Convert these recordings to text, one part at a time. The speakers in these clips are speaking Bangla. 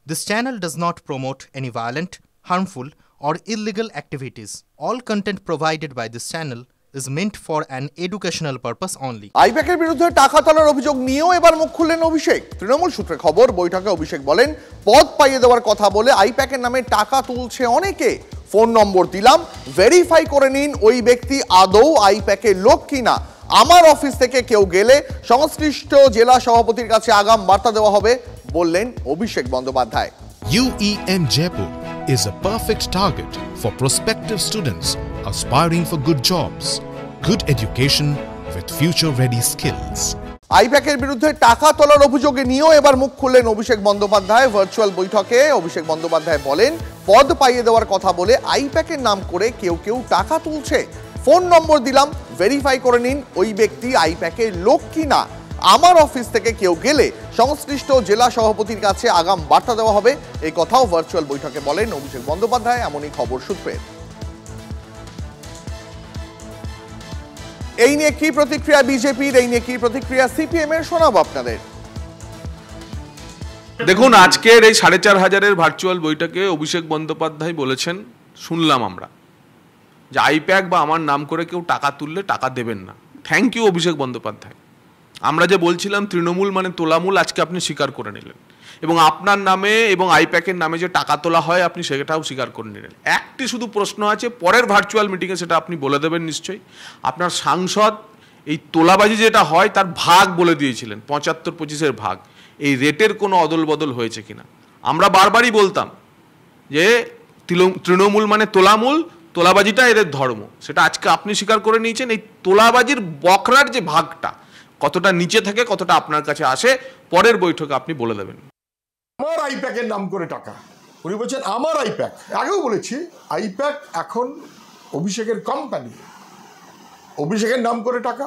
This channel does not promote any violent, harmful, or illegal activities. All content provided by this channel is meant for an educational purpose only. আইপ্যাকের বিরুদ্ধে টাকা তোলার অভিযোগ নিয়েও এবার মুখ খুললেন অভিষেক। তৃণমূল সূত্রে খবর, বৈঠকে অভিষেক বলেন, পদ পাইয়ে দেওয়ার কথা বলে আইপ্যাকের নামে টাকা তুলছে অনেকে। ফোন নম্বর দিলাম, ভেরিফাই করে নিন ওই ব্যক্তি আদৌ আইপ্যাকের লোক কিনা। আমার অফিস থেকে কেউ গেলে সংশ্লিষ্ট জেলা সভাপতির কাছে আগাম বার্তা দেওয়া হবে বললেন Abhishek Bandyopadhyay. UEM Jaipur is a perfect target for prospective students aspiring for good jobs, good education with future-ready skills. আইপ্যাকের বিরুদ্ধে টাকা তোলার অভিযোগে নিয়েও এবার মুখ খুললেন অভিষেক বন্দ্যোপাধ্যায়। ভার্চুয়াল বৈঠকে অভিষেক বন্দ্যোপাধ্যায় বলেন, পদ পাইয়ে দেওয়ার কথা বলে আইপ্যাকের নাম করে কেউ টাকা তুলছে। ফোন নম্বর দিলাম, ভেরিফাই করে নিন ওই ব্যক্তি আইপ্যাকের লোক কিনা। আমার অফিস থেকে কেউ গেলে সংশ্লিষ্ট জেলা সভাপতির কাছে আগাম বার্তা দেওয়া হবে, এই কথাও ভার্চুয়াল বৈঠকে বলেন অভিষেক বন্দ্যোপাধ্যায়। এমনই খবর সূত্রে। এই নিয়ে কি প্রতিক্রিয়া বিজেপির, এই নিয়ে কি প্রতিক্রিয়া সিপিএম এর, শোনাবো আপনাদের। দেখুন, আজকের এই ৪৫০০-এর ভার্চুয়াল বৈঠকে অভিষেক বন্দ্যোপাধ্যায় বলেছেন, শুনলাম আমরা, যে আইপ্যাক বা আমার নাম করে কেউ টাকা তুললে টাকা দেবেন না। Thank you Abhishek Bandyopadhyay. আমরা যে বলছিলাম তৃণমূল মানে তোলামূল, আজকে আপনি স্বীকার করে নিলেন, এবং আপনার নামে এবং আইপ্যাকের নামে যে টাকা তোলা হয় আপনি সেটাও স্বীকার করে নিলেন। একটি শুধু প্রশ্ন আছে, পরের ভার্চুয়াল মিটিংয়ে সেটা আপনি বলে দেবেন নিশ্চয়ই। আপনার সাংসদ এই তোলাবাজি যেটা হয় তার ভাগ বলে দিয়েছিলেন, ৭৫-২৫-এর ভাগ। এই রেটের কোনো অদল বদল হয়েছে কিনা। আমরা বারবারই বলতাম যে তৃণমূল মানে তোলামূল, তোলাবাজিটা এদের ধর্ম। সেটা আজকে আপনি স্বীকার করে নিয়েছেন। এই তোলাবাজির বকরার যে ভাগটা কতটা নিচে থেকে কতটা আপনার কাছে আসে, পরের বৈঠকে আপনি বলে দেবেন। আমার আইপ্যাকের নাম করে টাকা, উনি বলছেন আমার আইপ্যাক। আগেও বলেছি, আইপ্যাক এখন অভিষেকের কোম্পানি, অভিষেকের নাম করে টাকা,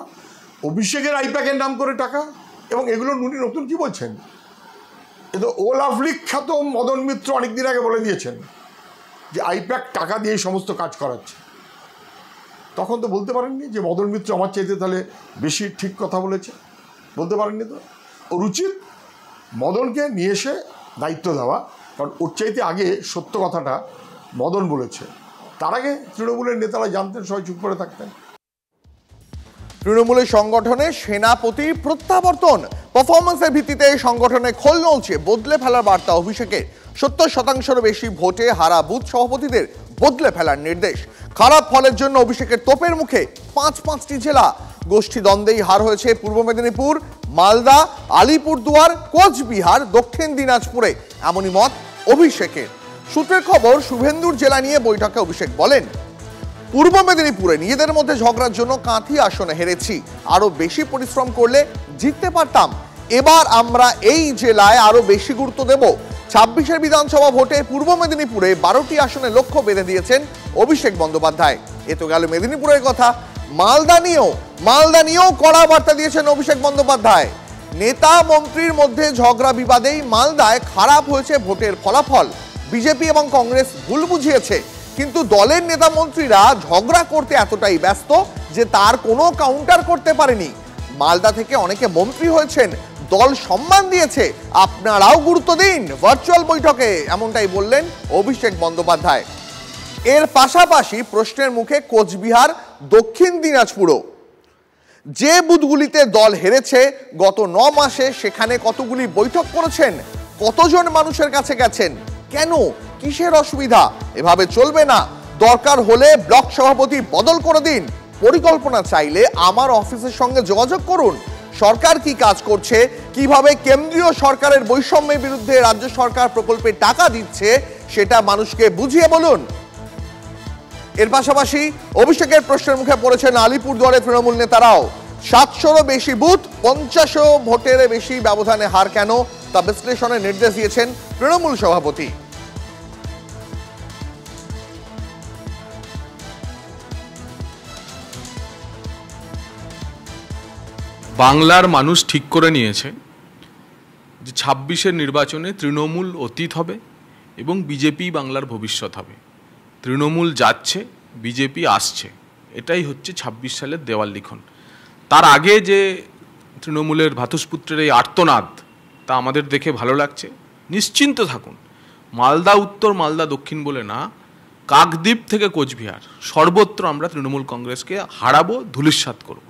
অভিষেকের আইপ্যাকের নাম করে টাকা, এবং এগুলো উনি নতুন কি বলছেন, এ তো ওলাভলি খ্যাত মদন মিত্র অনেকদিন আগে বলে দিয়েছেন যে আইপ্যাক টাকা দিয়ে সমস্ত কাজ করাচ্ছে। তখন তো বলতে পারেননি যে মদন মিত্র আমার চাইতে তাহলে বেশি ঠিক কথা বলেছে, বলতে পারেননি। তো ওর উচিত মদনকে নিয়ে এসে দায়িত্ব দেওয়া, কারণ ওর চাইতে আগে সত্য কথাটা মদন বলেছে। তার আগে তৃণমূলের নেতারা জানতেন, সবাই চুপ করে থাকতেন। তৃণমূলের সংগঠনে সেনাপতির প্রত্যাবর্তন, পারফরমেন্সের ভিত্তিতে সংগঠনে খোল নলছে, বদলে ফেলার বার্তা অভিষেকের। ৭০% বেশি ভোটে হারা বুথ সভাপতিদের বদলে ফেলার নির্দেশ। খারাপ ফলের জন্য অভিষেকের তোপের মুখে ৫টি জেলা। গোষ্ঠী দ্বন্দ্বেই হার হয়েছে পূর্ব মেদিনীপুর, মালদা, আলিপুরদুয়ার, কোচবিহার, দক্ষিণ দিনাজপুরে, এমনই মত অভিষেকের। সূত্রের খবর, শুভেন্দুর জেলা নিয়ে বৈঠকে অভিষেক বলেন, পূর্ব মেদিনীপুরে নিজেদের মধ্যে ঝগড়ার জন্য কাঁথি আসনে হেরেছি, আরো বেশি পরিশ্রম করলে জিততে পারতাম। এবার আমরা এই জেলায় আরো বেশি গুরুত্ব দেব। ২৬-এর বিধানসভা ভোটে পূর্ব মেদিনীপুরে ১২টি আসনে লক্ষ্য বেঁধে দিয়েছেন অভিষেক বন্দ্যোপাধ্যায়। এ তো গেল মেদিনীপুরের কথা। মালদা নিয়েও কড়া বার্তা দিয়েছেন অভিষেক বন্দ্যোপাধ্যায়। নেতা মন্ত্রীর মধ্যে ঝগড়া বিবাদেই মালদায় খারাপ হয়েছে ভোটের ফলাফল। বিজেপি এবং কংগ্রেস ভুল বুঝিয়েছে, কিন্তু দলের নেতা মন্ত্রীরা ঝগড়া করতে এতটাই ব্যস্ত যে তার কোনো কাউন্টার করতে পারেনি। মালদা থেকে অনেকে মন্ত্রী হয়েছেন, দল সম্মান দিয়েছে, আপনারাও গুরুত্ব দিন ভার্চুয়াল বৈঠকে, এমনটাই বললেন অভিষেক বন্দ্যোপাধ্যায়। এর পাশাপাশি প্রশ্নের মুখে কোচবিহার, দক্ষিণ দিনাজপুরও। যে বুথগুলিতে দল হেরেছে গত ৯ মাসে সেখানে কতগুলি বৈঠক করেছেন, কতজন মানুষের কাছে গেছেন, কেন, কিসের অসুবিধা? এভাবে চলবে না। দরকার হলে ব্লক সভাপতি বদল করে দিন। পরিকল্পনা চাইলে আমার অফিসের সঙ্গে যোগাযোগ করুন। সরকার কি কাজ করছে, কিভাবে কেন্দ্রীয় সরকারের বৈষম্যের বিরুদ্ধে রাজ্য সরকার প্রকল্পে টাকা দিচ্ছে, সেটা মানুষকে বুঝিয়ে বলুন। এর পাশাপাশি অভিষেকের প্রশ্নের মুখে পড়েছেন আলিপুরদুয়ারে তৃণমূল নেতারাও। ৭০০-রও বেশি বুথ, ৫০ ভোটের বেশি ব্যবধানে হার কেন, তা বিশ্লেষণের নির্দেশ দিয়েছেন তৃণমূল সভাপতি। বাংলার মানুষ ঠিক করে নিয়েছে যে ২৬-এর নির্বাচনে তৃণমূল অতীত হবে এবং বিজেপি বাংলার ভবিষ্যৎ হবে। তৃণমূল যাচ্ছে, বিজেপি আসছে, এটাই হচ্ছে ২৬ সালের দেওয়াল লিখন। তার আগে যে তৃণমূলের ভ্রাতুষ্পুত্রের এই আর্তনাদ, তা আমাদের দেখে ভালো লাগছে। নিশ্চিন্ত থাকুন, মালদা উত্তর মালদা দক্ষিণ বলে না, কাকদ্বীপ থেকে কোচবিহার সর্বত্র আমরা তৃণমূল কংগ্রেসকে হারাবো, ধূলিসাৎ করব।